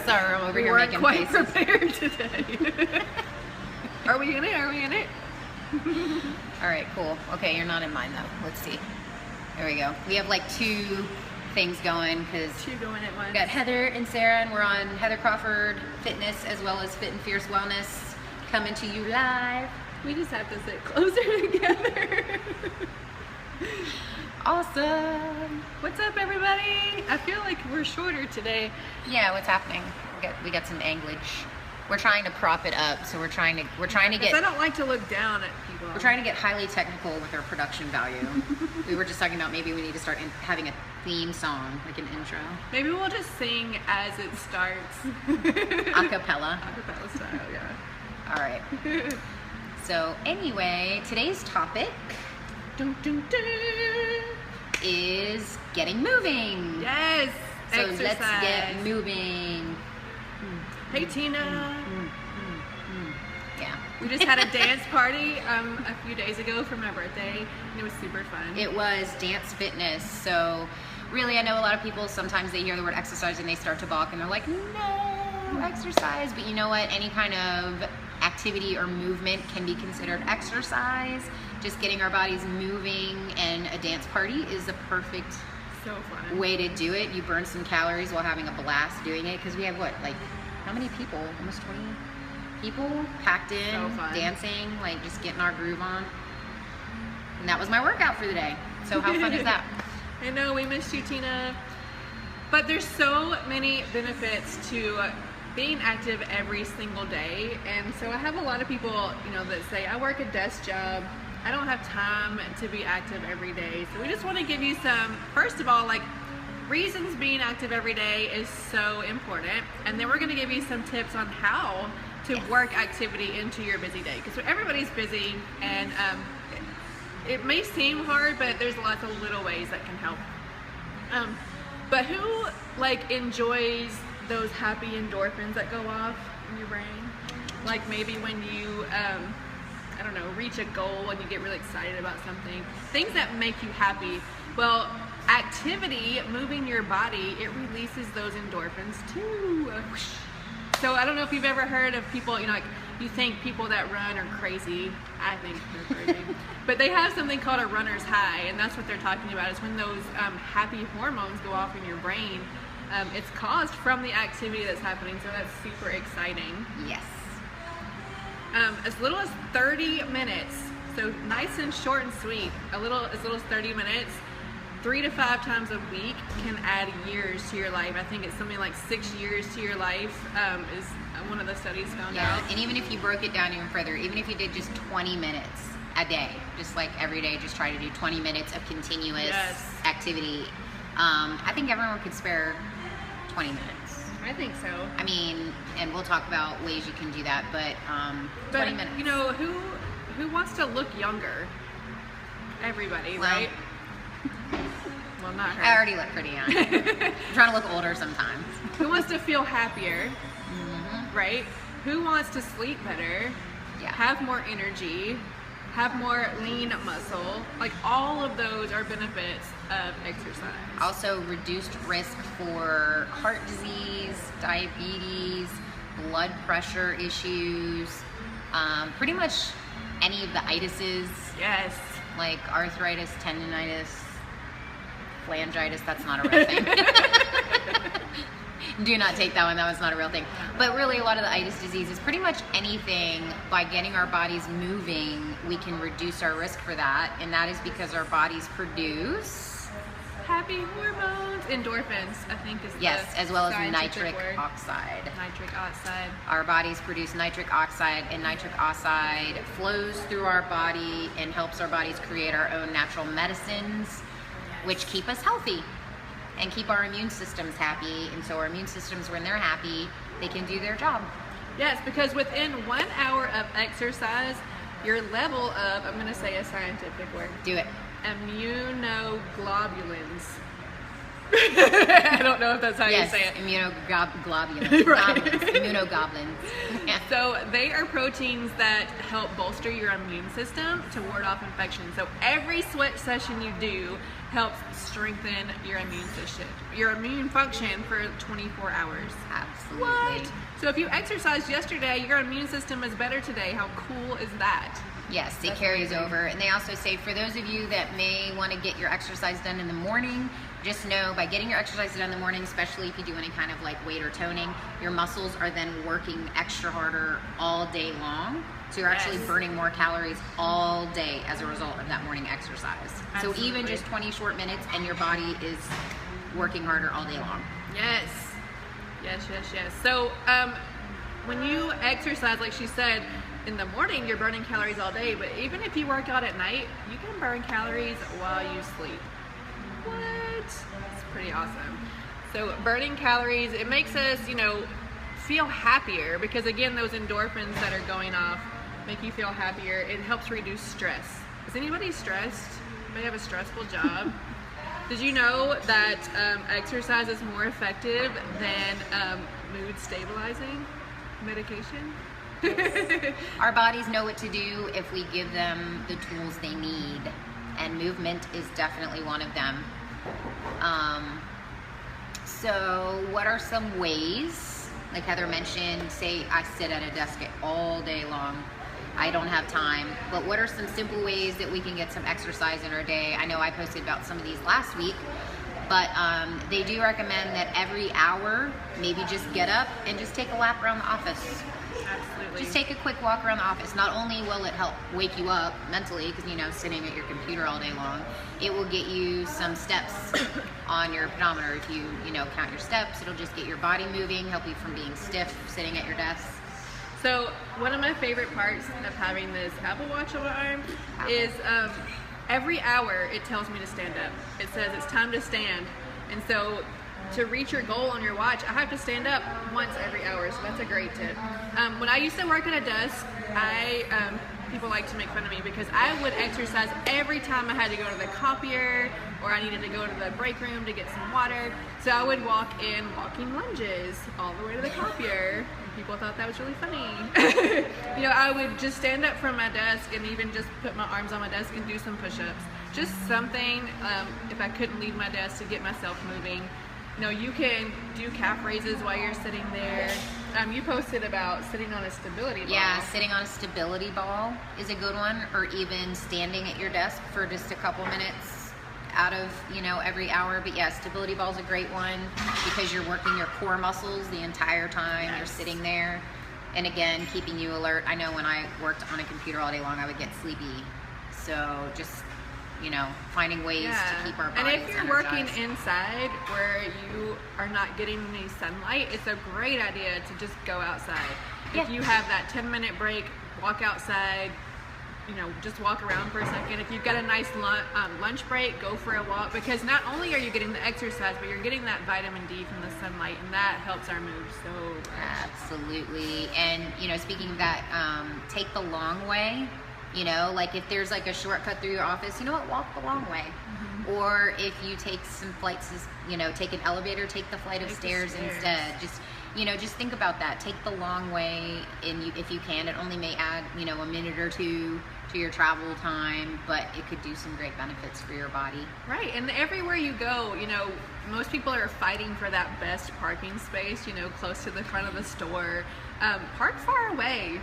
Sorry, I'm over here weren't making quite faces. prepared today. Are we in it? Are we in it? All right, cool. Okay, you're not in mine though. Let's see. There we go. We have like 2 things going because Two going at once. we got Heather and Sarah, and we're on Heather Crawford Fitness as well as Fit and Fierce Wellness coming to you live. We just have to sit closer together. Awesome. What's up, everybody? I feel like we're shorter today. Yeah, what's happening? We got some anglage. We're trying to prop it up, so we're trying to Because get I don't like to look down at people. we're trying to get highly technical with our production value. We were just talking about maybe we need to start having a theme song, like an intro, Maybe we'll just sing as it starts. a cappella. Acapella style, yeah. All right. So anyway, today's topic Dun, dun, dun. is getting moving. Yes. So Exercise. let's get moving. Hey, Tina. Yeah. We just had a dance party a few days ago for my birthday, and it was super fun. It was dance fitness. So really, I know a lot of people, sometimes they hear the word exercise and they start to balk and they're like, no, exercise. But you know what? Any kind of activity or movement can be considered exercise. Just getting our bodies moving, and a dance party is the perfect So fun. way to do it. You burn some calories while having a blast doing it, because we have what, like, how many people? Almost 20 people packed in, So fun. dancing, like just getting our groove on. And that was my workout for the day. So how fun is that? I know, we missed you, Tina. But there's so many benefits to being active every single day. And so I have a lot of people, that say, I work a desk job. I don't have time to be active every day. So we just want to give you some, first of all, like, reasons being active every day is so important. And then we're going to give you some tips on how to work activity into your busy day. Because everybody's busy, and it may seem hard, but there's lots of little ways that can help. But who enjoys those happy endorphins that go off in your brain? Like maybe when you, I don't know, reach a goal and you get really excited about something. Things that make you happy. Well, activity, moving your body, it releases those endorphins too. So I don't know if you've ever heard of people, you think people that run are crazy. I think they're crazy. But they have something called a runner's high, and that's what they're talking about, is when those happy hormones go off in your brain. It's caused from the activity that's happening, so that's super exciting. Yes. As little as 30 minutes, so nice and short and sweet, as little as 30 minutes, 3 to 5 times a week can add years to your life. I think it's something like 6 years to your life is one of the studies found out. And even if you broke it down even further, even if you did just 20 minutes a day, just like every day, just try to do 20 minutes of continuous activity, I think everyone could spare 20 minutes. I think so. I mean, and we'll talk about ways you can do that, but 20 minutes. Who wants to look younger? Everybody, Well, right? Well, not her. I already look pretty young. I'm trying to look older sometimes. Who wants to feel happier? Right? Who wants to sleep better? Yeah. Have more energy? Have more lean muscle? Like, all of those are benefits of exercise. Also, reduced risk for heart disease, diabetes, blood pressure issues, pretty much any of the itises, Yes. like arthritis, tendonitis, phalangitis. That's not a real thing. Do not take that one. That one's not a real thing. But really, a lot of the itis diseases, pretty much anything, by getting our bodies moving, we can reduce our risk for that. And that is because our bodies produce Happy hormones. Endorphins, I think, is yes, the as well as scientific nitric word. oxide. Nitric oxide. Our bodies produce nitric oxide, and nitric oxide flows through our body and helps our bodies create our own natural medicines, which keep us healthy and keep our immune systems happy. And so our immune systems, when they're happy, they can do their job. Yes, because within 1 hour of exercise, your level of, I'm going to say a scientific word, Do it. immunoglobulins. I don't know if that's how you Yes, say it. immunoglobulins. Right. Immunogoblins. Yeah. So they are proteins that help bolster your immune system to ward off infections. So every sweat session you do helps strengthen your immune system, your immune function for 24 hours. Absolutely. What? So if you exercised yesterday, your immune system is better today. How cool is that? Yes, it That's carries amazing. over. And they also say for those of you that may want to get your exercise done in the morning, just know by getting your exercise done in the morning, especially if you do any kind of like weight or toning, your muscles are then working extra harder all day long. So you're actually Yes. burning more calories all day as a result of that morning exercise. So even Absolutely. just 20 short minutes and your body is working harder all day long. Yes. Yes, yes, yes. So when you exercise, like she said, in the morning, you're burning calories all day, but even if you work out at night, you can burn calories while you sleep. What? It's pretty awesome. So burning calories, it makes us, feel happier because again, those endorphins that are going off make you feel happier. It helps reduce stress. Is anybody stressed? Anybody have a stressful job? Did you know that exercise is more effective than mood stabilizing medication? Our bodies know what to do if we give them the tools they need, and movement is definitely one of them. So what are some ways, like Heather mentioned, say I sit at a desk all day long, I don't have time, but what are some simple ways that we can get some exercise in our day? I know I posted about some of these last week, but they do recommend that every hour, maybe just get up and just take a lap around the office. Absolutely. Just take a quick walk around the office. Not only will it help wake you up mentally, because sitting at your computer all day long, it will get you some steps on your pedometer. If you count your steps, it'll just get your body moving, help you from being stiff sitting at your desk. So one of my favorite parts of having this Apple Watch on my arm is every hour it tells me to stand up. It says it's time to stand. And so to reach your goal on your watch, I have to stand up once every hour. So that's a great tip. When I used to work at a desk, people like to make fun of me because I would exercise every time I had to go to the copier or I needed to go to the break room to get some water. So I would walk in walking lunges all the way to the copier. People thought that was really funny. I would just stand up from my desk and even just put my arms on my desk and do some push-ups. Just something, if I couldn't leave my desk, to get myself moving. You can do calf raises while you're sitting there. You posted about sitting on a stability ball. Yeah, sitting on a stability ball is a good one, or even standing at your desk for just a couple minutes out of every hour. But yeah, stability ball is a great one because you're working your core muscles the entire time. Yes. You're sitting there, and again, keeping you alert. I know when I worked on a computer all day long, I would get sleepy. So just finding ways to keep our bodies And if you're working energized. inside where you are not getting any sunlight, it's a great idea to just go outside. Yeah. If you have that 10-minute break, walk outside, just walk around for a second. If you've got a nice lunch break, go for a walk, because not only are you getting the exercise, but you're getting that vitamin D from the sunlight, and that helps our mood so much. Absolutely. And speaking of that, take the long way. Like if there's like a shortcut through your office, walk the long way. Mm-hmm. Or if you take some flights, take an elevator, take the flight of stairs instead. Just think about that. Take the long way, and if you can, it only may add, a minute or two to your travel time, but it could do some great benefits for your body. Right, and everywhere you go, most people are fighting for that best parking space, close to the front of the store. Park far away.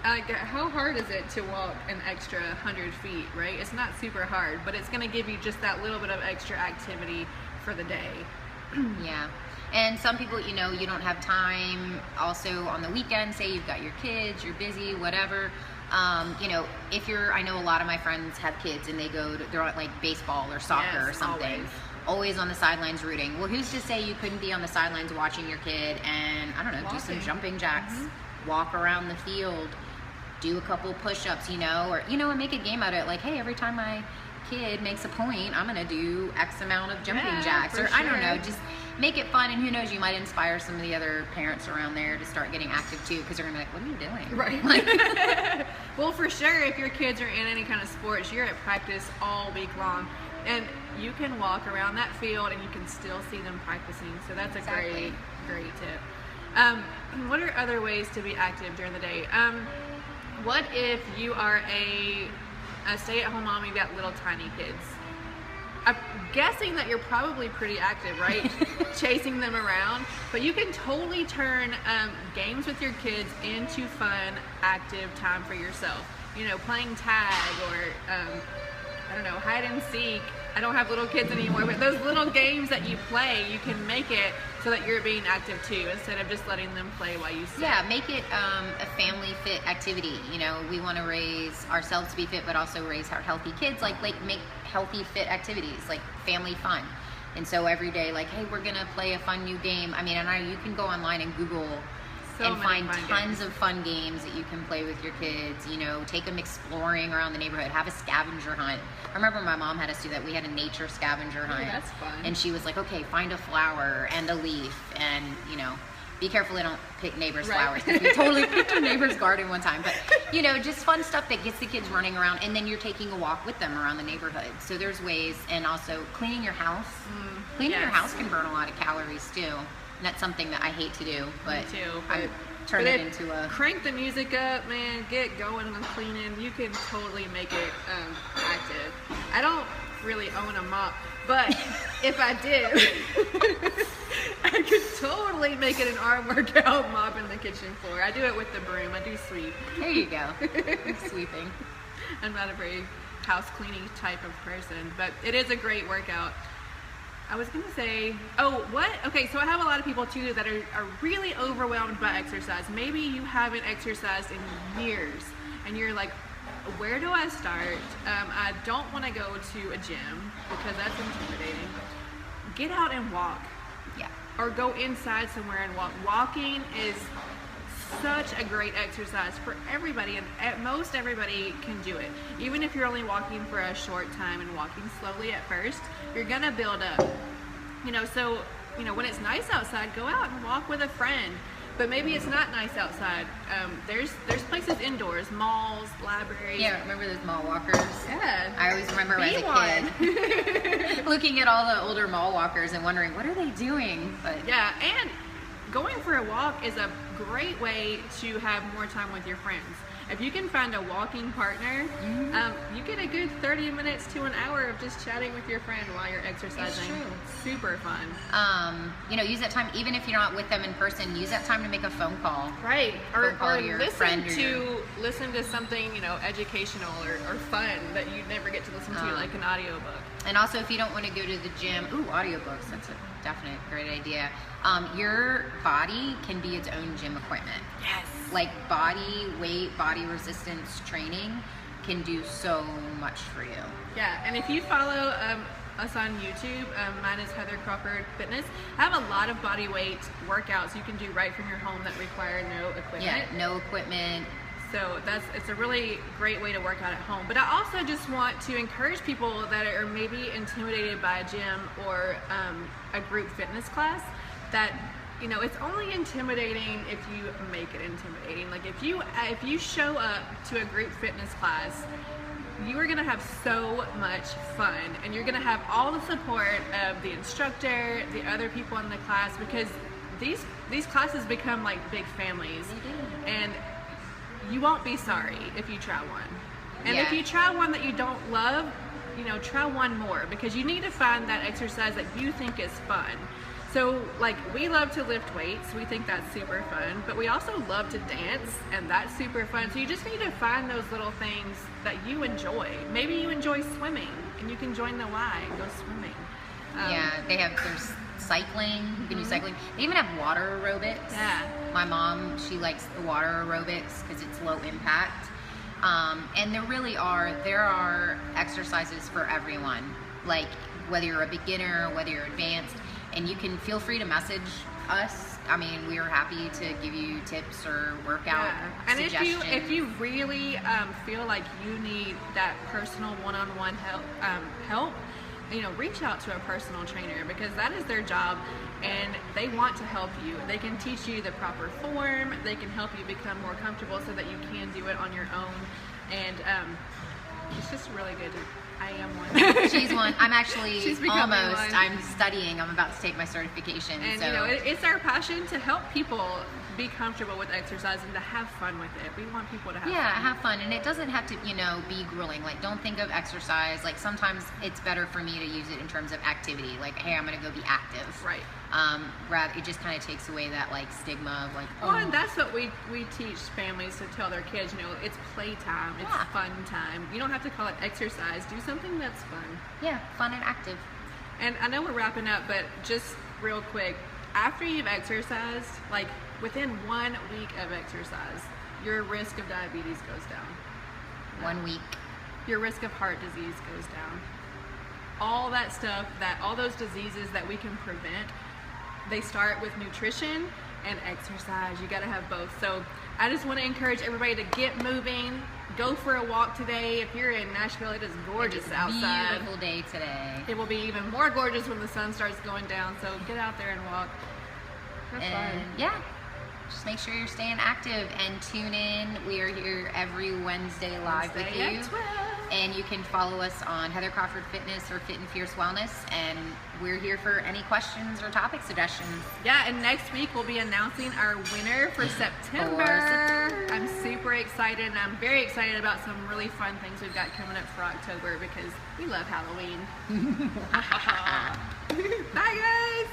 How hard is it to walk an extra 100 feet, right? It's not super hard, but it's going to give you just that little bit of extra activity for the day. Yeah. And some people, you don't have time also on the weekend, say you've got your kids, you're busy, whatever. I know a lot of my friends have kids and they're on like baseball or soccer or something. Always on the sidelines rooting. Well, who's to say you couldn't be on the sidelines watching your kid and, I don't know, do some jumping jacks, walk around the field, do a couple push-ups, or make a game out of it. Like, hey, every time my kid makes a point, I'm going to do X amount of jumping jacks. Or, I don't know, just make it fun. And who knows, you might inspire some of the other parents around there to start getting active too, because they're going to be like, what are you doing? Right. Well, for sure, if your kids are in any kind of sports, you're at practice all week long. And you can walk around that field and you can still see them practicing. So that's a great tip. What are other ways to be active during the day? What if you are a stay-at-home mom, you've got little tiny kids? I'm guessing that you're probably pretty active, right? Chasing them around. But you can totally turn games with your kids into fun, active time for yourself. You know, playing tag or, I don't know, hide and seek. I don't have little kids anymore, but those little games that you play, you can make it so that you're being active too, instead of just letting them play while you sit. Yeah, make it a family fit activity. You know, we want to raise ourselves to be fit, but also raise our healthy kids. Like make healthy fit activities, like family fun. And so every day, like, hey, we're gonna play a fun new game. I mean, you can go online and Google and find tons of fun games that you can play with your kids. You know, take them exploring around the neighborhood. Have a scavenger hunt. I remember my mom had us do that. We had a nature scavenger hunt. That's fun. And she was like, okay, find a flower and a leaf, and you know, be careful they don't pick neighbors' flowers. Because we totally picked our neighbor's garden one time. But you know, just fun stuff that gets the kids running around, and then you're taking a walk with them around the neighborhood. So there's ways, and also cleaning your house. Cleaning your house can burn a lot of calories too. And that's something that I hate to do, but I turn it into a... Crank the music up, man. Get going on cleaning. You can totally make it active. I don't really own a mop, but if I did, I could totally make it an arm workout, mopping the kitchen floor. I do it with the broom. I do sweep. There you go. Sweeping. I'm not a very house cleaning type of person, but it is a great workout. I was gonna say, okay, so I have a lot of people too that are really overwhelmed by exercise. Maybe you haven't exercised in years and you're like, where do I start? I don't wanna go to a gym because that's intimidating. Get out and walk. Yeah. Or go inside somewhere and walk. Walking is such a great exercise for everybody, and at most everybody can do it. Even if you're only walking for a short time and walking slowly at first, you're gonna build up. You know, so, you know, when it's nice outside, go out and walk with a friend. But maybe it's not nice outside. There's places indoors, malls, libraries. Yeah, remember those mall walkers? Yeah. I always remember as a kid looking at all the older mall walkers and wondering, what are they doing? But yeah, and going for a walk is a great way to have more time with your friends. If you can find a walking partner, you get a good 30 minutes to an hour of just chatting with your friend while you're exercising. It's true. Super fun. You know, use that time, even if you're not with them in person, use that time to make a phone call. Right. Or listen to something, you know, educational or fun that you never get to listen to, like an audiobook. And also, if you don't want to go to the gym, audiobooks, that's a definite great idea. Your body can be its own gym equipment. Yes. Like body weight, body resistance training can do so much for you. Yeah, and if you follow us on YouTube, mine is Heather Crawford Fitness. I have a lot of body weight workouts you can do right from your home that require no equipment. Yeah, no equipment. So it's a really great way to work out at home. But I also just want to encourage people that are maybe intimidated by a gym or a group fitness class that, you know, it's only intimidating if you make it intimidating. Like if you show up to a group fitness class, you are gonna have so much fun, and you're gonna have all the support of the instructor, the other people in the class, because these classes become like big families. And you won't be sorry if you try one. And if you try one that you don't love, you know, try one more, because you need to find that exercise that you think is fun. So, like, we love to lift weights. We think that's super fun. But we also love to dance, and that's super fun. So you just need to find those little things that you enjoy. Maybe you enjoy swimming, and you can join the Y and go swimming. There's cycling. You can do cycling. They even have water aerobics. Yeah. My mom, she likes the water aerobics because it's low impact. And there are exercises for everyone. Like, whether you're a beginner, whether you're advanced. And you can feel free to message us. I mean, we are happy to give you tips or workout suggestions. And if you really feel like you need that personal one-on-one help, you know, reach out to a personal trainer, because that is their job, and they want to help you. They can teach you the proper form. They can help you become more comfortable so that you can do it on your own. And it's just really good to I am one. She's one. I'm actually She's becoming almost. one. I'm studying. I'm about to take my certification. And so you know, it's our passion to help people be comfortable with exercise and to have fun with it. We want people to have yeah, fun. have fun, and it doesn't have to, be grueling. Like, don't think of exercise. Like, sometimes it's better for me to use it in terms of activity. Like, hey, I'm gonna go be active. Right. Rather, it just kind of takes away that like stigma of like, Well, and that's what we teach families to tell their kids. It's playtime. It's Yeah. fun time. You don't have to call it exercise. Do something that's fun. yeah, fun and active. And I know we're wrapping up, but just real quick, after you've exercised, like within 1 week of exercise, your risk of diabetes goes down. 1 week. Your risk of heart disease goes down. All that stuff, all those diseases that we can prevent, they start with nutrition and exercise. You got to have both. So I just want to encourage everybody to get moving. Go for a walk today. If you're in Nashville, it is gorgeous outside. Beautiful day today. It will be even more gorgeous when the sun starts going down. So get out there and walk. Have And fun. yeah, just make sure you're staying active and tune in. We are here every Wednesday live with Wednesday you. at 12. And you can follow us on Heather Crawford Fitness or Fit and Fierce Wellness. And we're here for any questions or topic suggestions. Yeah, and next week we'll be announcing our winner for September. September. I'm super excited, and I'm very excited about some really fun things we've got coming up for October because we love Halloween. Bye, guys.